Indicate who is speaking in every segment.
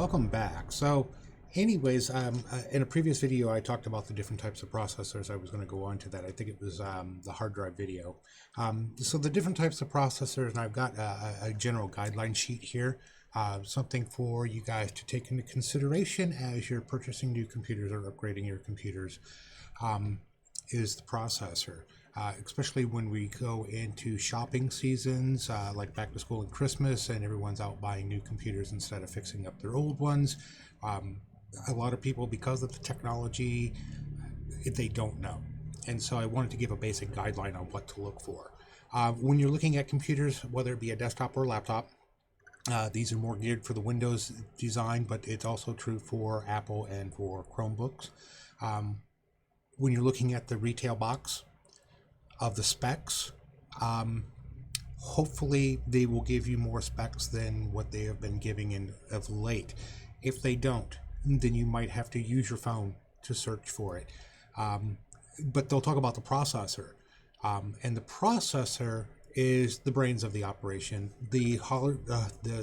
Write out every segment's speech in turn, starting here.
Speaker 1: welcome back. So anyways, in a previous video I talked about the different types of processors. I was going to go on to that. I think it was the hard drive video. So the different types of processors, and I've got a general guideline sheet here, something for you guys to take into consideration as you're purchasing new computers or upgrading your computers, is the processor. Especially when we go into shopping seasons like back to school and Christmas, and everyone's out buying new computers instead of fixing up their old ones. A lot of people, because of the technology, they don't know. And so I wanted to give a basic guideline on what to look for. When you're looking at computers, whether it be a desktop or a laptop, these are more geared for the Windows design, but it's also true for Apple and for Chromebooks. When you're looking at the retail box of the specs, hopefully they will give you more specs than what they have been giving of late. If they don't, then you might have to use your phone to search for it. But they'll talk about the processor, and the processor is the brains of the operation. The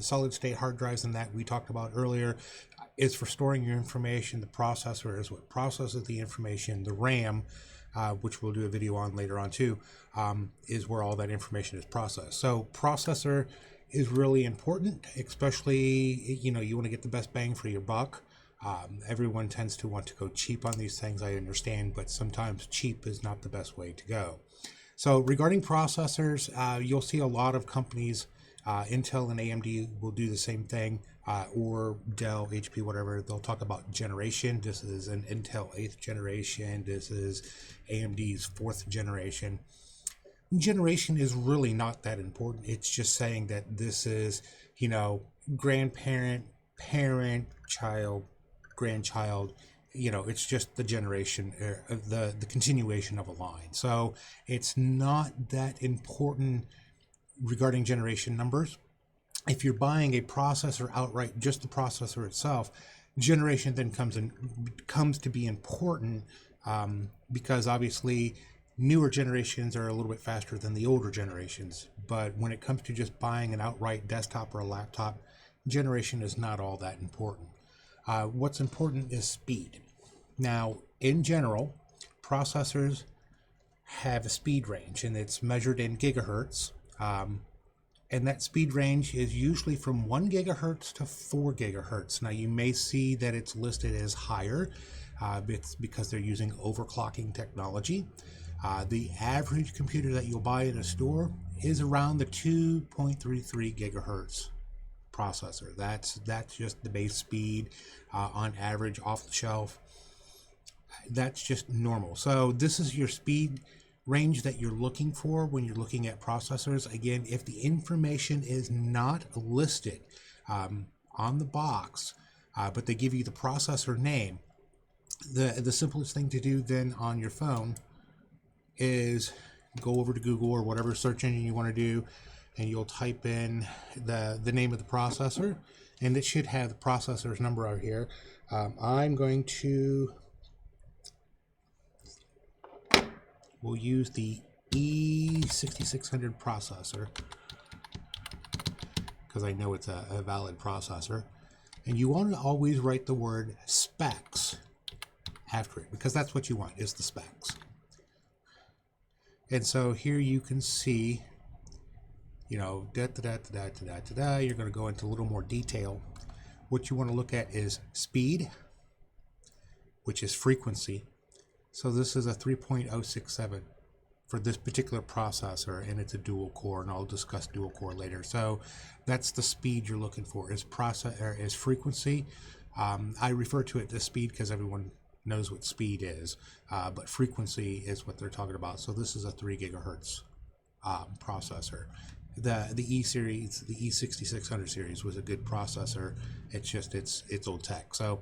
Speaker 1: solid state hard drives and that we talked about earlier is for storing your information. The processor is what processes the information. The RAM, which we'll do a video on later on too, is where all that information is processed. So processor is really important, especially, you want to get the best bang for your buck. Everyone tends to want to go cheap on these things, I understand, but sometimes cheap is not the best way to go. So regarding processors, you'll see a lot of companies, Intel and AMD will do the same thing, or Dell, HP, whatever. They'll talk about generation. This is an Intel 8th generation. This is AMD's 4th generation. Generation is really not that important. It's just saying that this is, grandparent, parent, child, grandchild. It's just the generation, the continuation of a line. So it's not that important regarding generation numbers. If you're buying a processor outright, just the processor itself, generation then comes to be important, because obviously newer generations are a little bit faster than the older generations. But when it comes to just buying an outright desktop or a laptop, generation is not all that important. What's important is speed. Now, in general, processors have a speed range, and it's measured in gigahertz. And that speed range is usually from 1 gigahertz to 4 gigahertz. Now, you may see that it's listed as higher. It's because they're using overclocking technology. The average computer that you'll buy in a store is around the 2.33 gigahertz processor. That's just the base speed on average off the shelf. That's just normal. So this is your speed range that you're looking for when you're looking at processors. Again, if the information is not listed on the box, but they give you the processor name, the simplest thing to do then on your phone is go over to Google or whatever search engine you want to do, and you'll type in the name of the processor, and it should have the processor's number out here. I'm going to we'll use the E6600 processor because I know it's a valid processor. And you want to always write the word specs after it, because that's what you want, is the specs. And so here you can see, you're going to go into a little more detail. What you want to look at is speed, which is frequency. So this is a 3.067 for this particular processor, and it's a dual core, and I'll discuss dual core later. So that's the speed you're looking for, is frequency. I refer to it as speed because everyone knows what speed is, but frequency is what they're talking about. So this is a 3 gigahertz processor. The E series, the E6600 series, was a good processor. It's just it's old tech. So,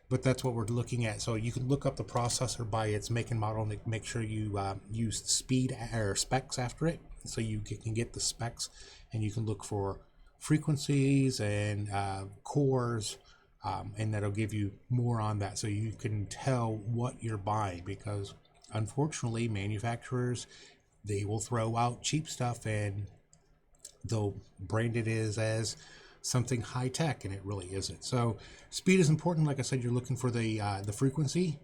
Speaker 1: but that's what we're looking at. So you can look up the processor by its make and model, and make sure you use speed or specs after it, so you can get the specs, and you can look for frequencies and cores, and that'll give you more on that, so you can tell what you're buying. Because unfortunately, manufacturers, they will throw out cheap stuff, and they'll brand it as something high tech, and it really isn't. So speed is important. Like I said, you're looking for the frequency.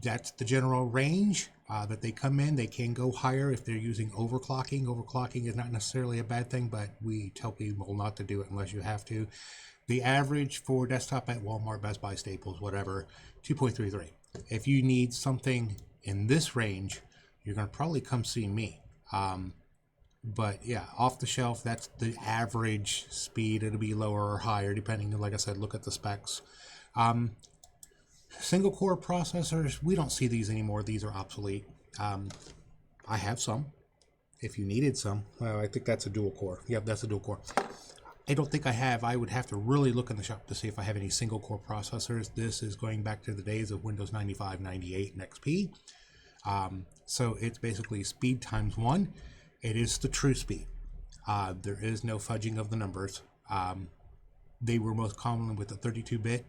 Speaker 1: That's the general range that they come in. They can go higher if they're using overclocking. Overclocking is not necessarily a bad thing, but we tell people not to do it unless you have to. The average for desktop at Walmart, Best Buy, Staples, whatever, 2.33. If you need something in this range, you're going to probably come see me. But yeah, off the shelf, that's the average speed. It'll be lower or higher depending, like I said, look at the specs. Single core processors, we don't see these anymore. These are obsolete. I have some. If you needed some, well, I think that's a dual core. Yep, that's a dual core. I don't think I have. I would have to really look in the shop to see if I have any single core processors. This is going back to the days of Windows 95, 98, and XP. So it's basically speed times 1. It is the true speed. There is no fudging of the numbers. They were most common with the 32-bit.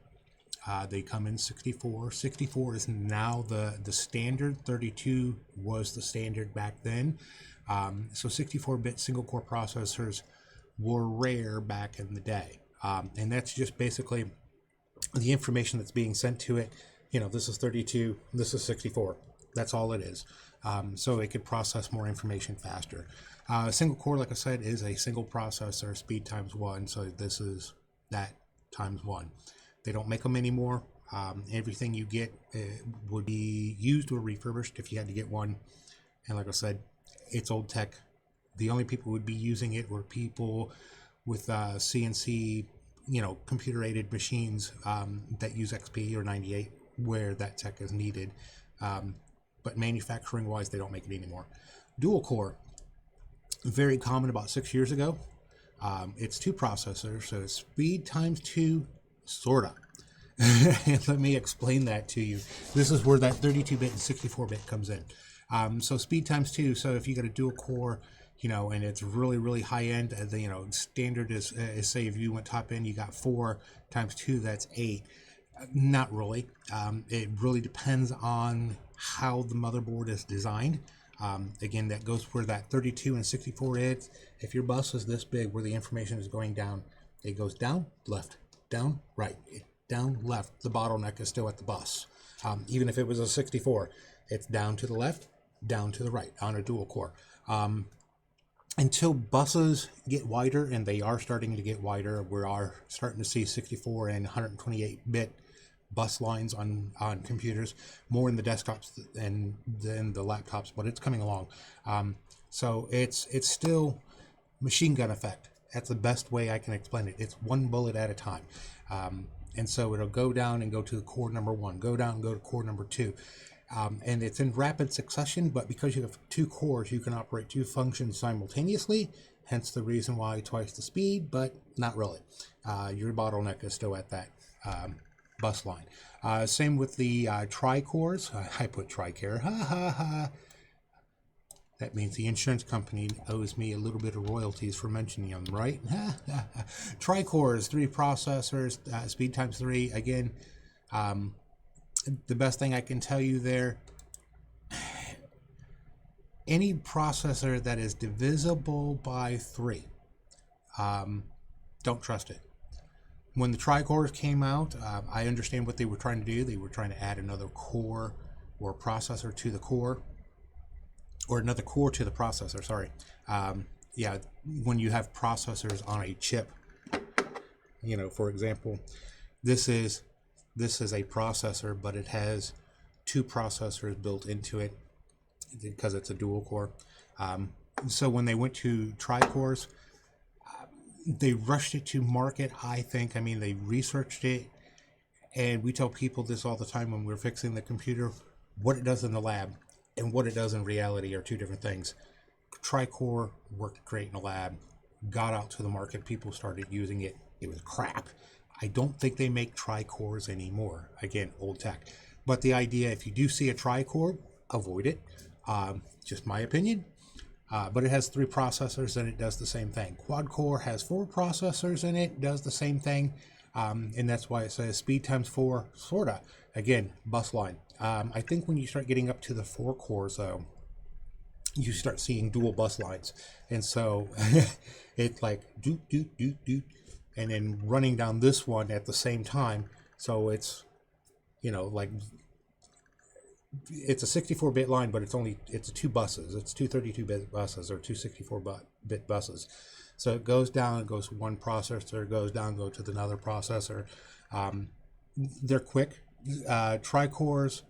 Speaker 1: They come in 64. 64 is now the standard. 32 was the standard back then. So 64-bit single core processors were rare back in the day. And that's just basically the information that's being sent to it. You know, this is 32, this is 64. That's all it is. So it could process more information faster. Single core, like I said, is a single processor, speed times 1. So this is that times 1. They don't make them anymore. Everything you get would be used or refurbished if you had to get one. And like I said, it's old tech. The only people who would be using it were people with CNC, computer-aided machines that use XP or 98, where that tech is needed. But manufacturing-wise, they don't make it anymore. Dual core, very common about 6 years ago. It's 2 processors, so it's speed times 2, sorta. And let me explain that to you. This is where that 32-bit and 64-bit comes in. So speed times 2. So if you got a dual core, and it's really, really high end, standard is say if you went top end, you got 4 times 2, that's 8. Not really. It really depends on how the motherboard is designed. Again, that goes where that 32 and 64 is. If your bus is this big, where the information is going down, it goes down, left, down, right, down, left. The bottleneck is still at the bus. Even if it was a 64, it's down to the left, down to the right on a dual core. Until buses get wider, and they are starting to get wider, we are starting to see 64 and 128-bit bus lines on computers, more in the desktops than the laptops, but it's coming along. So it's still machine gun effect. That's the best way I can explain it. It's one bullet at a time. And so it'll go down and go to core number 1, go down and go to core number 2. And it's in rapid succession, but because you have 2 cores, you can operate 2 functions simultaneously, hence the reason why twice the speed, but not really. Your bottleneck is still at that bus line. Same with the tri-cores. I put tri-care. Ha ha ha. That means the insurance company owes me a little bit of royalties for mentioning them, right? Tri-cores, 3 processors, speed times 3. Again, the best thing I can tell you there, any processor that is divisible by 3, don't trust it. When the tri-cores came out, I understand what they were trying to do. They were trying to add another core or processor to the core, or another core to the processor, sorry. Yeah, when you have processors on a chip, for example, this is a processor, but it has 2 processors built into it because it's a dual core. So when they went to tri-cores, they rushed it to market, I think. I mean, they researched it, and we tell people this all the time when we're fixing the computer. What it does in the lab and what it does in reality are 2 different things. Tri-core worked great in the lab, got out to the market, people started using it. It was crap. I don't think they make tri-cores anymore. Again, old tech. But the idea, if you do see a tri-core, avoid it. Just my opinion. But it has 3 processors and it does the same thing. Quad core has 4 processors in it, does the same thing. And that's why it says speed times 4, sorta. Again, bus line. I think when you start getting up to the 4 cores, though, you start seeing dual bus lines. And so it's like, doot, doot, doot, doot. and then running down this one at the same time. So it's, like it's a 64-bit line, but it's two buses. It's two 32-bit buses or two 64-bit buses. So it goes down, it goes to one processor, goes down, go to another processor. They're quick. Quad cores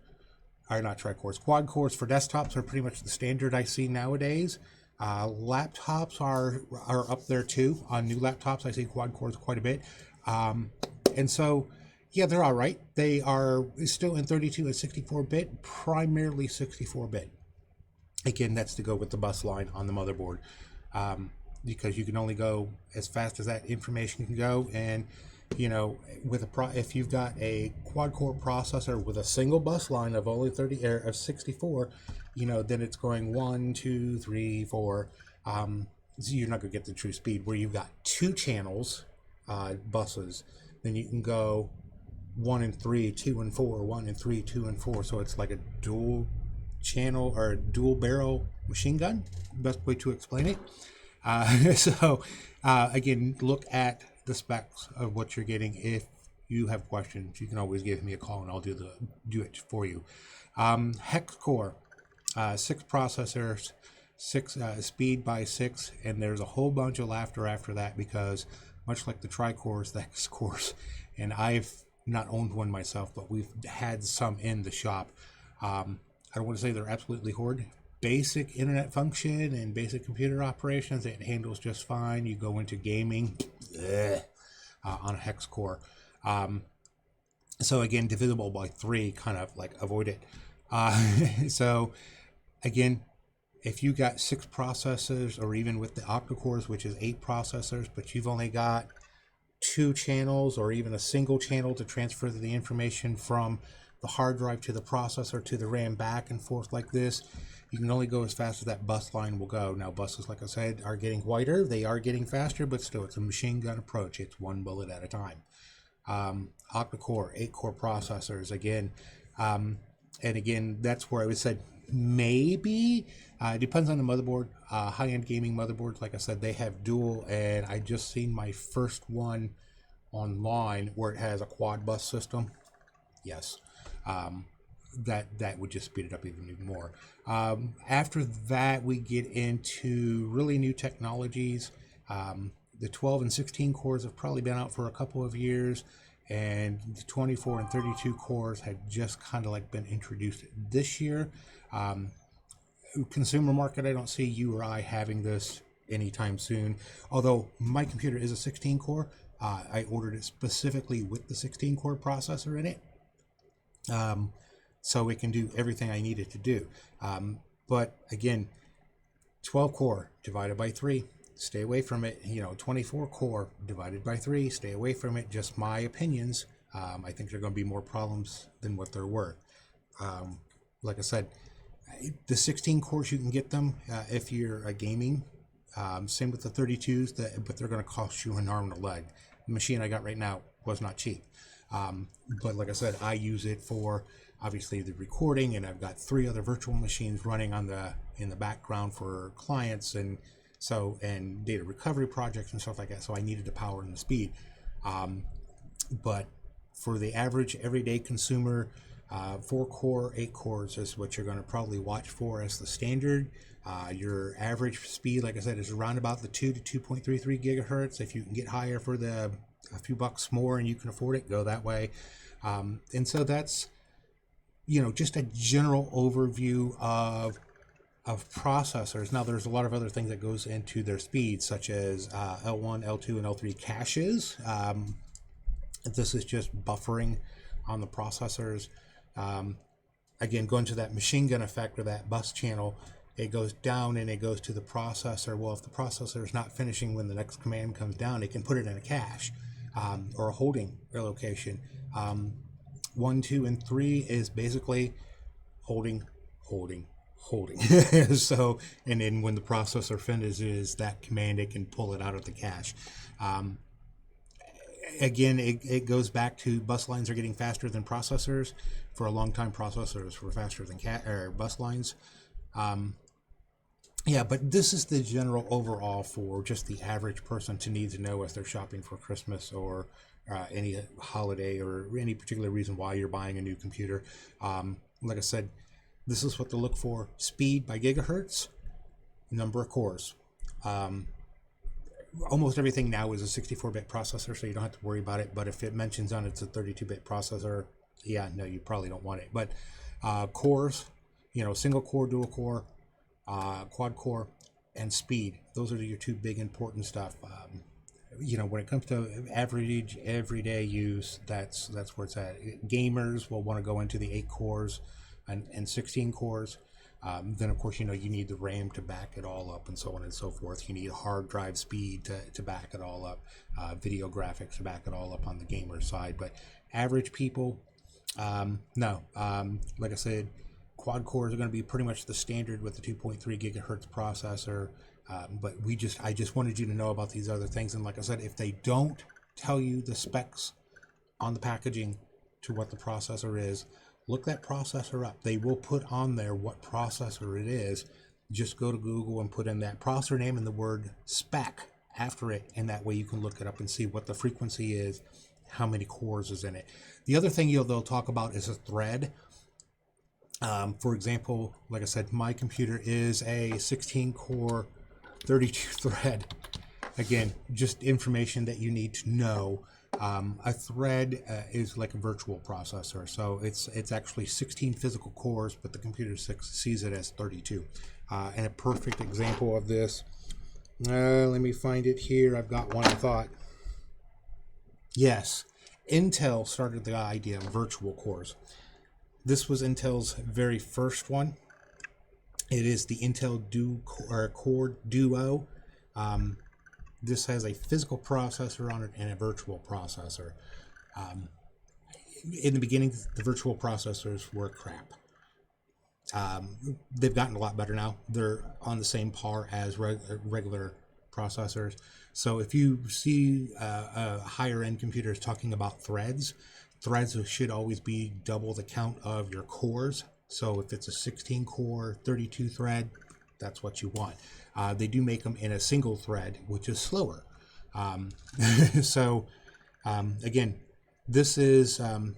Speaker 1: for desktops are pretty much the standard I see nowadays. Laptops are up there too. On new laptops, I see quad cores quite a bit. And so, yeah, they're all right. They are still in 32 and 64-bit, primarily 64-bit. Again, that's to go with the bus line on the motherboard, because you can only go as fast as that information can go. And if you've got a quad core processor with a single bus line of only 64, then it's going 1, 2, 3, 4. So you're not going to get the true speed. Where you've got two channels, buses, then you can go 1 and 3, 2 and 4, 1 and 3, 2 and 4. So it's like a dual channel or a dual barrel machine gun. Best way to explain it. Again, look at the specs of what you're getting. If you have questions, you can always give me a call and I'll do it for you. Hex core, 6 processors, 6 speed by 6, and there's a whole bunch of laughter after that, because much like the tri-cores, the hex cores, and I've not owned one myself, but we've had some in the shop. I don't want to say they're absolutely horrid. Basic internet function and basic computer operations, it handles just fine. You go into gaming, on a hex core. So again, divisible by 3, kind of like avoid it. So again, if you got 6 processors, or even with the octa-cores, which is 8 processors, but you've only got 2 channels or even a single channel to transfer the information from the hard drive to the processor to the RAM back and forth like this, you can only go as fast as that bus line will go. Now, buses, like I said, are getting wider. They are getting faster, but still, it's a machine gun approach. It's one bullet at a time. Octa-core, 8-core processors, again. And again, that's where I would say maybe. It depends on the motherboard. High-end gaming motherboards, like I said, they have dual, and I just seen my first one online where it has a quad bus system. Yes. That would just speed it up even more. After that, we get into really new technologies. The 12 and 16 cores have probably been out for a couple of years, and the 24 and 32 cores have just kind of like been introduced this year. Consumer market, I don't see you or I having this anytime soon. Although my computer is a 16 core, I ordered it specifically with the 16 core processor in it. So it can do everything I need it to do. But again, 12 core divided by 3, stay away from it. 24 core divided by 3, stay away from it. Just my opinions. I think there are going to be more problems than what there were. Like I said, the 16 cores, you can get them if you're a gaming. Same with the 32s, but they're going to cost you an arm and a leg. The machine I got right now was not cheap. But like I said, I use it for obviously the recording, and I've got 3 other virtual machines running in the background for clients, and data recovery projects and stuff like that. So I needed the power and the speed. But for the average everyday consumer, 4 core, 8 cores is what you're going to probably watch for as the standard. Your average speed, like I said, is around about the 2 to 2.33 gigahertz. If you can get higher for a few bucks more and you can afford it, go that way. And so that's, just a general overview of processors. Now, there's a lot of other things that goes into their speed, such as L1, L2, and L3 caches. This is just buffering on the processors. Again, going to that machine gun effect or that bus channel, it goes down and it goes to the processor. Well, if the processor is not finishing when the next command comes down, it can put it in a cache or a holding location. 1, 2, and 3 is basically holding. So, and then when the processor finishes that command, it can pull it out of the cache. Again, it goes back to bus lines are getting faster than processors. For a long time, processors were faster than bus lines. Yeah, but this is the general overall for just the average person to need to know as they're shopping for Christmas or any holiday or any particular reason why you're buying a new computer. Like I said, this is what to look for: speed by gigahertz, number of cores. Um, Almost everything now is a 64-bit processor, so you don't have to worry about it. But if it mentions on it's a 32-bit processor, yeah, no, you probably don't want it. But cores, single core, dual core, quad core, and speed. Those are your two big important stuff. When it comes to average everyday use, that's where it's at. Gamers will want to go into the 8 cores and 16 cores. Then of course you need the RAM to back it all up and so on and so forth. You need hard drive speed to back it all up, video graphics to back it all up on the gamer side. But average people, no. Like I said, quad cores are going to be pretty much the standard with the 2.3 gigahertz processor. But I just wanted you to know about these other things. And like I said, if they don't tell you the specs on the packaging to what the processor is, look that processor up. They will put on there what processor it is. Just go to Google and put in that processor name and the word spec after it, and that way you can look it up and see what the frequency is, how many cores is in it. The other thing they'll talk about is a thread. For example, like I said, my computer is a 16 core 32 thread. Again, just information that you need to know. A thread is like a virtual processor, so it's actually 16 physical cores, but the computer sees it as 32. And a perfect example of this, let me find it here. I've got one I thought. Yes, Intel started the idea of virtual cores. This was Intel's very first one. It is the Intel Core Duo. This has a physical processor on it and a virtual processor. In the beginning, the virtual processors were crap. They've gotten a lot better now. They're on the same par as regular processors. So if you see higher end computers talking about threads should always be double the count of your cores. So if it's a 16 core 32 thread, that's what you want. They do make them in a single thread, which is slower. Again, this is a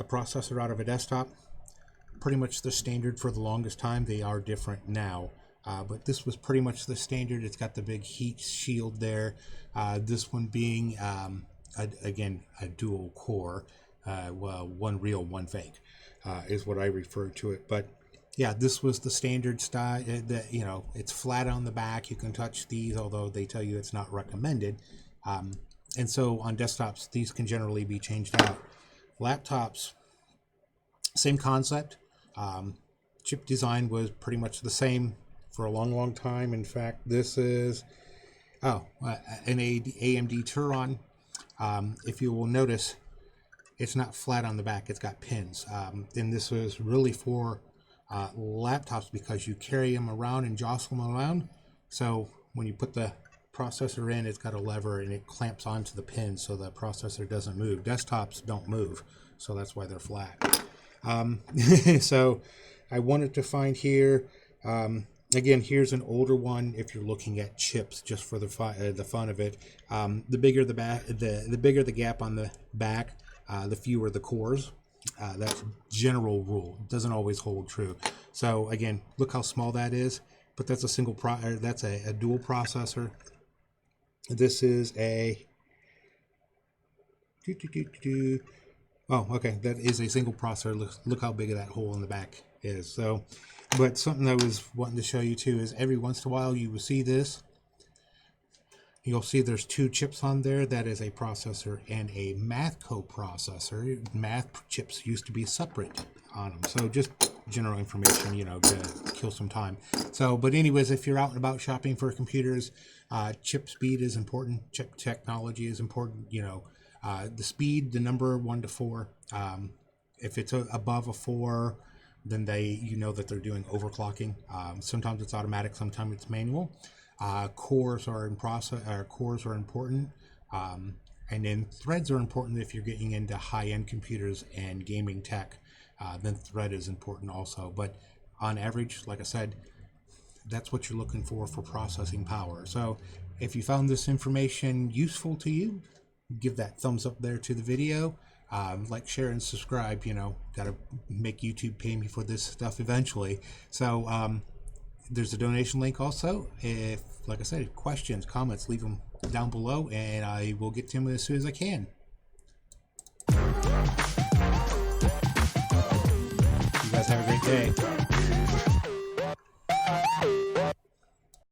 Speaker 1: processor out of a desktop. Pretty much the standard for the longest time. They are different now, but this was pretty much the standard. It's got the big heat shield there. This one being, again, a dual core. Well, one real, one fake, is what I refer to it. But yeah, this was the standard style. It's flat on the back. You can touch these, although they tell you it's not recommended. And so on desktops, these can generally be changed out. Laptops, same concept. Chip design was pretty much the same for a long, long time. In fact, this is an AMD Turon. If you will notice, it's not flat on the back. It's got pins. And this was really for laptops because you carry them around and jostle them around. So when you put the processor in, it's got a lever and it clamps onto the pin so the processor doesn't move. Desktops don't move, so that's why they're flat. So I wanted to find here, again, here's an older one if you're looking at chips just for the fun of it. The bigger the bigger the gap on the back, the fewer the cores. That's general rule. It doesn't always hold true. So again, look how small that is. But that's a that's a dual processor. This is a oh, okay, that is a single processor. Look how big that hole in the back is. So, but something I was wanting to show you too is every once in a while you will see this. You'll see there's two chips on there. That is a processor and a math coprocessor. Math chips used to be separate on them. So just general information, to kill some time. So, but anyways, if you're out and about shopping for computers, chip speed is important. Chip technology is important. The speed, the number 1 to 4. If it's above a 4, then that they're doing overclocking. Sometimes it's automatic, sometimes it's manual. Cores are important, and then threads are important if you're getting into high-end computers and gaming tech. Then thread is important also. But on average, like I said, That's what you're looking for processing power. So if you found this information useful to you, give that thumbs up there to the video. Like, share, and subscribe. You know, gotta make YouTube pay me for this stuff eventually. So there's a donation link also. If, like I said, questions, comments, leave them down below, and I will get to them as soon as I can. You guys have a great day.